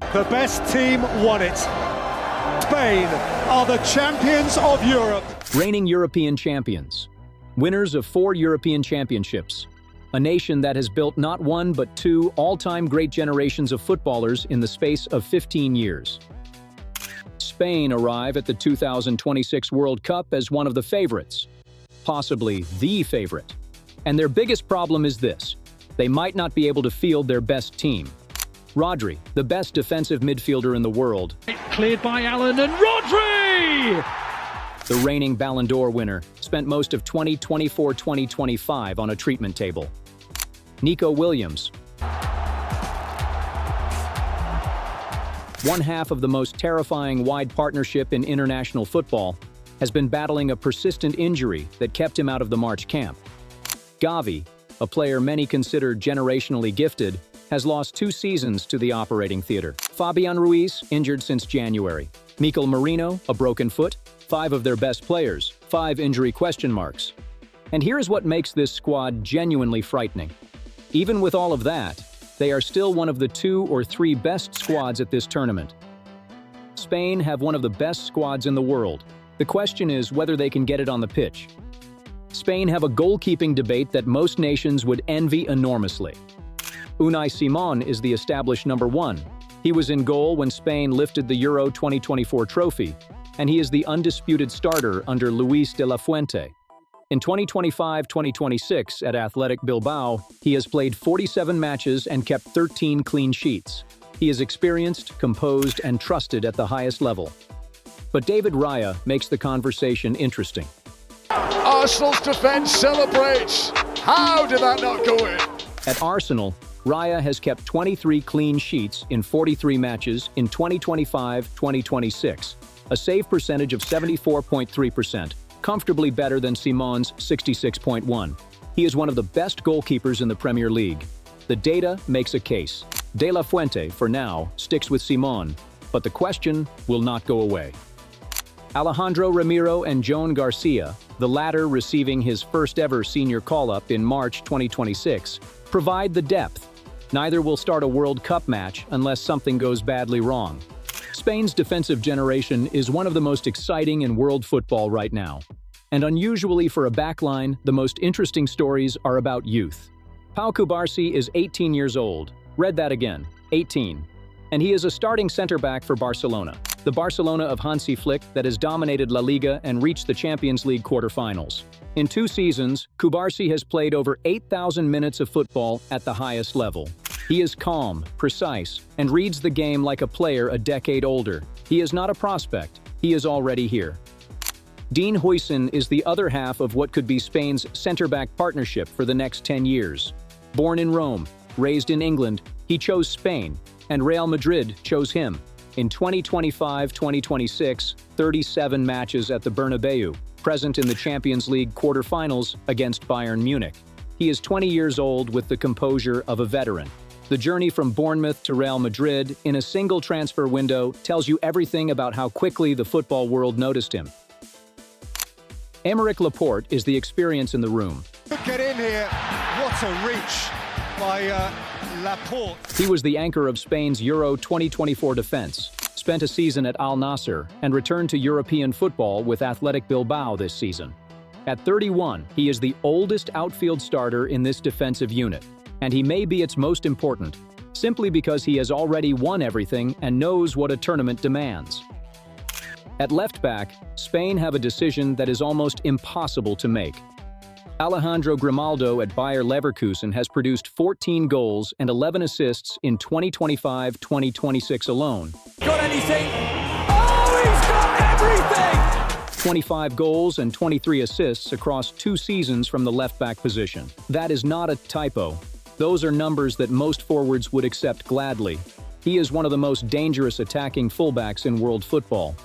The best team won it. Spain are the champions of Europe. Reigning European champions. Winners of 4 European championships. A nation that has built not one but 2 all-time great generations of footballers in the space of 15 years. Spain arrive at the 2026 World Cup as one of the favorites. Possibly the favorite. And their biggest problem is this: they might not be able to field their best team. Rodri, the best defensive midfielder in the world. Cleared by Allen and Rodri! The reigning Ballon d'Or winner spent most of 2024-2025 on a treatment table. Nico Williams. One half of the most terrifying wide partnership in international football has been battling a persistent injury that kept him out of the March camp. Gavi, a player many consider generationally gifted, has lost 2 seasons to the operating theater. Fabián Ruiz, injured since January. Mikel Merino, a broken foot. 5 of their best players, 5 injury question marks. And here's what makes this squad genuinely frightening. Even with all of that, they are still one of the 2 or 3 best squads at this tournament. Spain have one of the best squads in the world. The question is whether they can get it on the pitch. Spain have a goalkeeping debate that most nations would envy enormously. Unai Simon is the established number 1. He was in goal when Spain lifted the Euro 2024 trophy, and he is the undisputed starter under Luis de la Fuente. In 2025-2026 at Athletic Bilbao, he has played 47 matches and kept 13 clean sheets. He is experienced, composed, and trusted at the highest level. But David Raya makes the conversation interesting. Arsenal's defense celebrates. How did that not go in? At Arsenal, Raya has kept 23 clean sheets in 43 matches in 2025-2026, a save percentage of 74.3%, comfortably better than Simon's 66.1%. He is one of the best goalkeepers in the Premier League. The data makes a case. De la Fuente, for now, sticks with Simon, but the question will not go away. Alejandro Ramiro and Joan Garcia, the latter receiving his first-ever senior call-up in March 2026, provide the depth. Neither will start a World Cup match unless something goes badly wrong. Spain's defensive generation is one of the most exciting in world football right now. And unusually for a backline, the most interesting stories are about youth. Pau Cubarsí is 18 years old. Read that again, 18. And he is a starting center-back for Barcelona, the Barcelona of Hansi Flick that has dominated La Liga and reached the Champions League quarterfinals. In 2 seasons, Cubarsí has played over 8,000 minutes of football at the highest level. He is calm, precise, and reads the game like a player a decade older. He is not a prospect. He is already here. Dean Huijsen is the other half of what could be Spain's center-back partnership for the next 10 years. Born in Rome, raised in England, he chose Spain, and Real Madrid chose him. In 2025-2026, 37 matches at the Bernabeu, present in the Champions League quarterfinals against Bayern Munich. He is 20 years old with the composure of a veteran. The journey from Bournemouth to Real Madrid in a single transfer window tells you everything about how quickly the football world noticed him. Aymeric Laporte is the experience in the room. Get in here. What a reach by Laporte. He was the anchor of Spain's Euro 2024 defense, spent a season at Al Nassr, and returned to European football with Athletic Bilbao this season. At 31, he is the oldest outfield starter in this defensive unit, and he may be its most important, simply because he has already won everything and knows what a tournament demands. At left back, Spain have a decision that is almost impossible to make. Alejandro Grimaldo at Bayer Leverkusen has produced 14 goals and 11 assists in 2025-2026 alone. Got anything? Oh, he's got everything! 25 goals and 23 assists across 2 seasons from the left-back position. That is not a typo. Those are numbers that most forwards would accept gladly. He is one of the most dangerous attacking fullbacks in world football.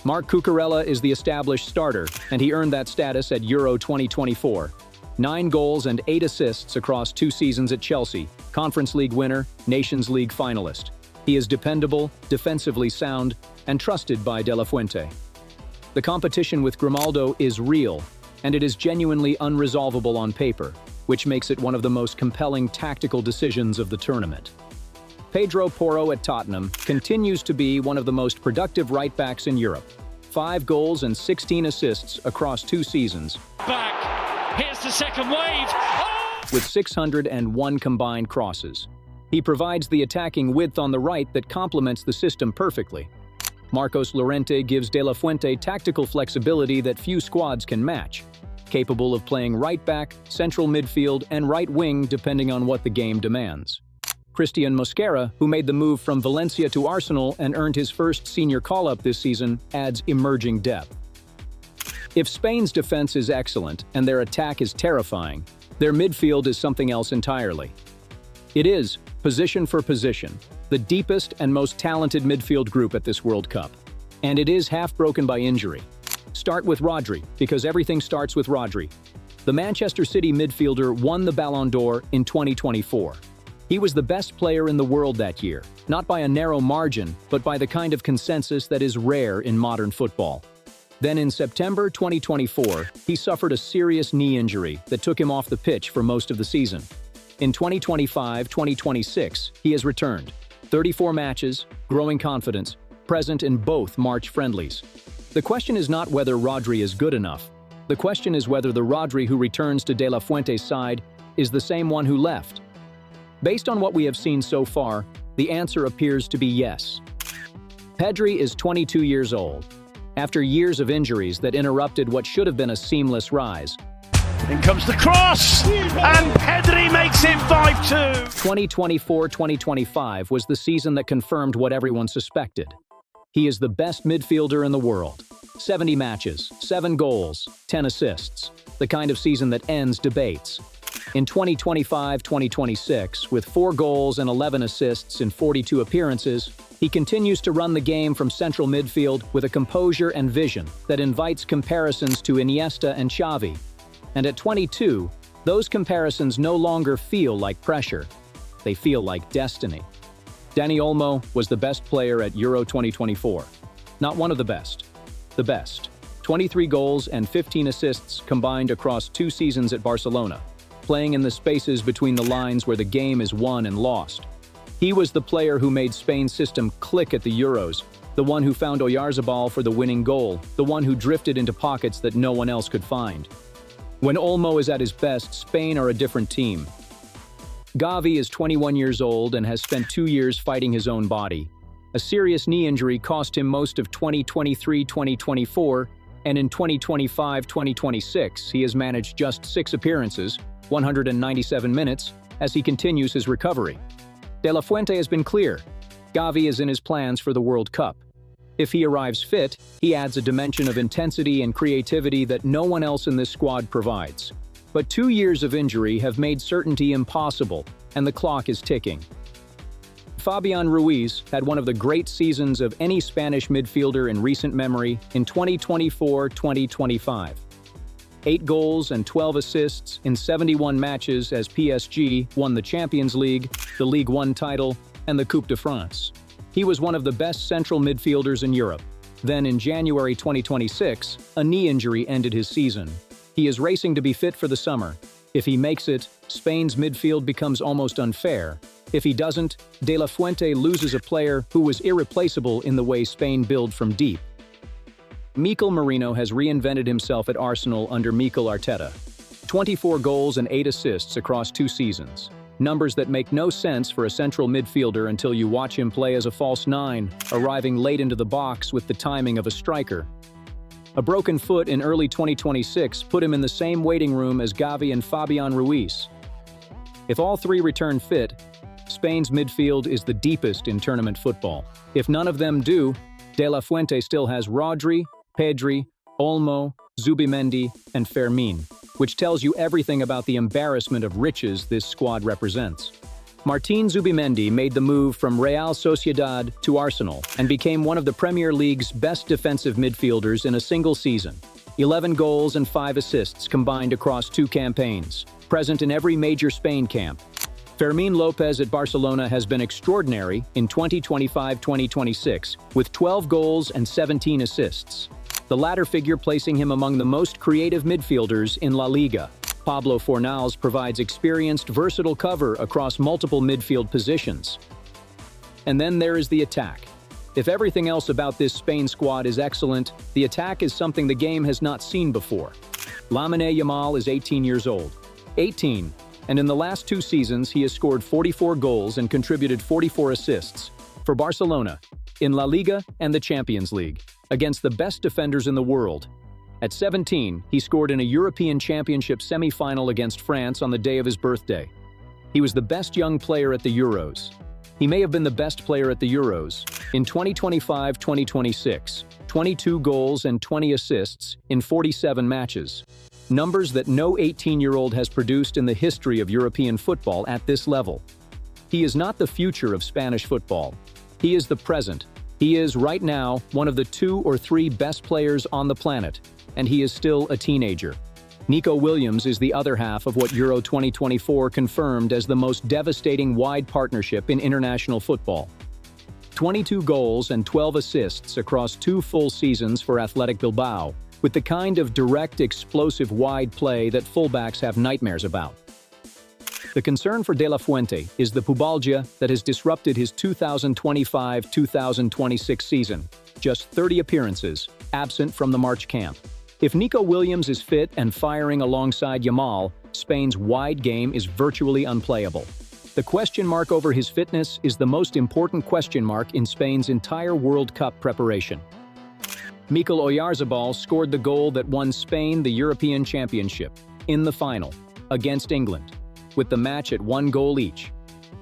Marc Cucurella is the established starter, and he earned that status at Euro 2024. 9 goals and 8 assists across 2 seasons at Chelsea, Conference League winner, Nations League finalist. He is dependable, defensively sound, and trusted by De La Fuente. The competition with Grimaldo is real, and it is genuinely unresolvable on paper, which makes it one of the most compelling tactical decisions of the tournament. Pedro Porro at Tottenham continues to be one of the most productive right-backs in Europe. 5 goals and 16 assists across 2 seasons. Back. Here's the second wave. Oh! With 601 combined crosses. He provides the attacking width on the right that complements the system perfectly. Marcos Llorente gives De La Fuente tactical flexibility that few squads can match, capable of playing right back, central midfield, and right wing depending on what the game demands. Christian Mosquera, who made the move from Valencia to Arsenal and earned his first senior call-up this season, adds emerging depth. If Spain's defense is excellent and their attack is terrifying, their midfield is something else entirely. It is, position for position, the deepest and most talented midfield group at this World Cup. And it is half broken by injury. Start with Rodri, because everything starts with Rodri. The Manchester City midfielder won the Ballon d'Or in 2024. He was the best player in the world that year, not by a narrow margin, but by the kind of consensus that is rare in modern football. Then in September 2024, he suffered a serious knee injury that took him off the pitch for most of the season. In 2025-2026, he has returned. 34 matches, growing confidence, present in both March friendlies. The question is not whether Rodri is good enough. The question is whether the Rodri who returns to De La Fuente's side is the same one who left. Based on what we have seen so far, the answer appears to be yes. Pedri is 22 years old. After years of injuries that interrupted what should have been a seamless rise. In comes the cross, and Pedri makes it 5-2. 2024-2025 was the season that confirmed what everyone suspected. He is the best midfielder in the world. 70 matches, 7 goals, 10 assists. The kind of season that ends debates. In 2025-2026, with 4 goals and 11 assists in 42 appearances, he continues to run the game from central midfield with a composure and vision that invites comparisons to Iniesta and Xavi. And at 22, those comparisons no longer feel like pressure. They feel like destiny. Dani Olmo was the best player at Euro 2024. Not one of the best. The best. 23 goals and 15 assists combined across 2 seasons at Barcelona, playing in the spaces between the lines where the game is won and lost. He was the player who made Spain's system click at the Euros, the one who found Oyarzabal for the winning goal, the one who drifted into pockets that no one else could find. When Olmo is at his best, Spain are a different team. Gavi is 21 years old and has spent 2 years fighting his own body. A serious knee injury cost him most of 2023-2024, and in 2025-2026 he has managed just 6 appearances, 197 minutes, as he continues his recovery. De La Fuente has been clear. Gavi is in his plans for the World Cup. If he arrives fit, he adds a dimension of intensity and creativity that no one else in this squad provides. But 2 years of injury have made certainty impossible, and the clock is ticking. Fabián Ruiz had one of the great seasons of any Spanish midfielder in recent memory in 2024-2025. 8 goals and 12 assists in 71 matches as PSG won the Champions League, the Ligue 1 title, and the Coupe de France. He was one of the best central midfielders in Europe. Then in January 2026, a knee injury ended his season. He is racing to be fit for the summer. If he makes it, Spain's midfield becomes almost unfair. If he doesn't, De La Fuente loses a player who was irreplaceable in the way Spain build from deep. Mikel Merino has reinvented himself at Arsenal under Mikel Arteta. 24 goals and 8 assists across 2 seasons. Numbers that make no sense for a central midfielder until you watch him play as a false 9, arriving late into the box with the timing of a striker. A broken foot in early 2026 put him in the same waiting room as Gavi and Fabián Ruiz. If all 3 return fit, Spain's midfield is the deepest in tournament football. If none of them do, De La Fuente still has Rodri, Pedri, Olmo, Zubimendi, and Fermín, which tells you everything about the embarrassment of riches this squad represents. Martín Zubimendi made the move from Real Sociedad to Arsenal and became one of the Premier League's best defensive midfielders in a single season. 11 goals and 5 assists combined across 2 campaigns, present in every major Spain camp. Fermín López at Barcelona has been extraordinary in 2025-2026, with 12 goals and 17 assists. The latter figure placing him among the most creative midfielders in La Liga. Pablo Fornals provides experienced, versatile cover across multiple midfield positions. And then there is the attack. If everything else about this Spain squad is excellent, the attack is something the game has not seen before. Lamine Yamal is 18 years old. 18, and in the last 2 seasons he has scored 44 goals and contributed 44 assists for Barcelona, in La Liga and the Champions League, against the best defenders in the world. At 17, he scored in a European Championship semi-final against France on the day of his birthday. He was the best young player at the Euros. He may have been the best player at the Euros. In 2025-2026, 22 goals and 20 assists in 47 matches. Numbers that no 18-year-old has produced in the history of European football at this level. He is not the future of Spanish football. He is the present. He is, right now, one of the 2 or 3 best players on the planet, and he is still a teenager. Nico Williams is the other half of what Euro 2024 confirmed as the most devastating wide partnership in international football. 22 goals and 12 assists across 2 full seasons for Athletic Bilbao, with the kind of direct, explosive wide play that fullbacks have nightmares about. The concern for De La Fuente is the pubalgia that has disrupted his 2025-2026 season. Just 30 appearances, absent from the March camp. If Nico Williams is fit and firing alongside Yamal, Spain's wide game is virtually unplayable. The question mark over his fitness is the most important question mark in Spain's entire World Cup preparation. Mikel Oyarzabal scored the goal that won Spain the European Championship, in the final, against England, with the match at 1 goal each.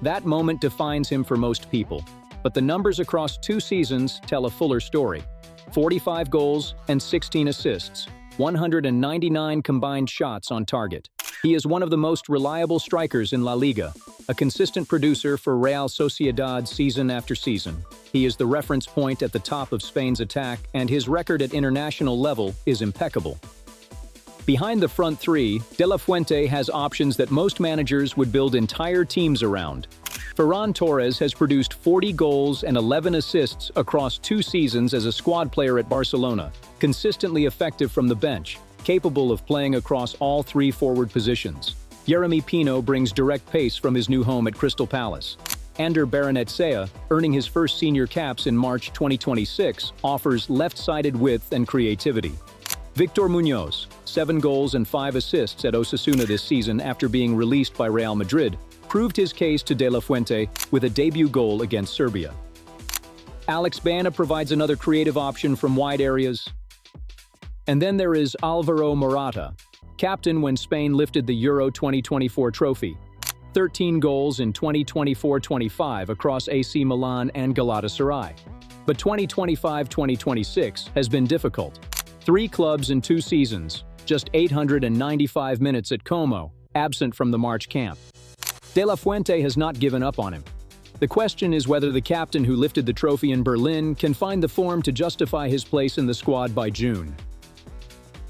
That moment defines him for most people, but the numbers across 2 seasons tell a fuller story. 45 goals and 16 assists, 199 combined shots on target. He is one of the most reliable strikers in La Liga, a consistent producer for Real Sociedad season after season. He is the reference point at the top of Spain's attack, and his record at international level is impeccable. Behind the front 3, De La Fuente has options that most managers would build entire teams around. Ferran Torres has produced 40 goals and 11 assists across 2 seasons as a squad player at Barcelona, consistently effective from the bench, capable of playing across all 3 forward positions. Yeremy Pino brings direct pace from his new home at Crystal Palace. Ander Barrenetsea, earning his first senior caps in March 2026, offers left-sided width and creativity. Victor Muñoz, 7 goals and 5 assists at Osasuna this season after being released by Real Madrid, proved his case to De La Fuente with a debut goal against Serbia. Alex Baena provides another creative option from wide areas. And then there is Alvaro Morata, captain when Spain lifted the Euro 2024 trophy. 13 goals in 2024-25 across AC Milan and Galatasaray. But 2025-2026 has been difficult. 3 clubs in 2 seasons, just 895 minutes at Como, absent from the March camp. De La Fuente has not given up on him. The question is whether the captain who lifted the trophy in Berlin can find the form to justify his place in the squad by June.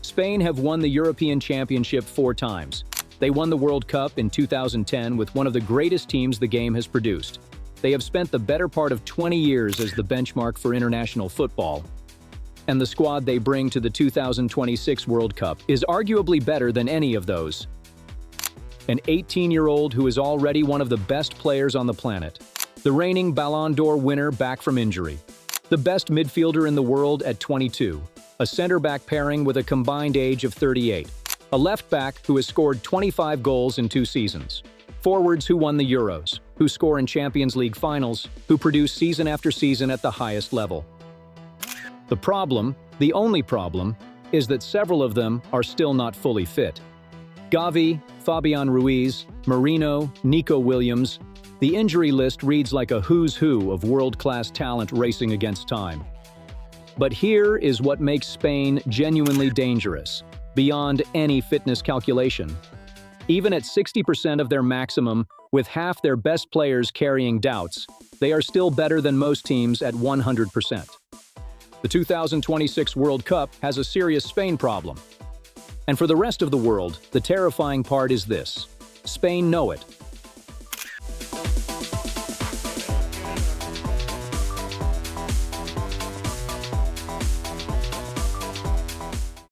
Spain have won the European Championship 4 times. They won the World Cup in 2010 with one of the greatest teams the game has produced. They have spent the better part of 20 years as the benchmark for international football. And the squad they bring to the 2026 World Cup is arguably better than any of those. An 18-year-old who is already one of the best players on the planet. The reigning Ballon d'Or winner back from injury. The best midfielder in the world at 22. A center-back pairing with a combined age of 38. A left-back who has scored 25 goals in 2 seasons. Forwards who won the Euros, who score in Champions League finals, who produce season after season at the highest level. The problem, the only problem, is that several of them are still not fully fit. Gavi, Fabián Ruiz, Merino, Nico Williams. The injury list reads like a who's who of world-class talent racing against time. But here is what makes Spain genuinely dangerous, beyond any fitness calculation. Even at 60% of their maximum, with half their best players carrying doubts, they are still better than most teams at 100%. The 2026 World Cup has a serious Spain problem. And for the rest of the world, the terrifying part is this: Spain know it.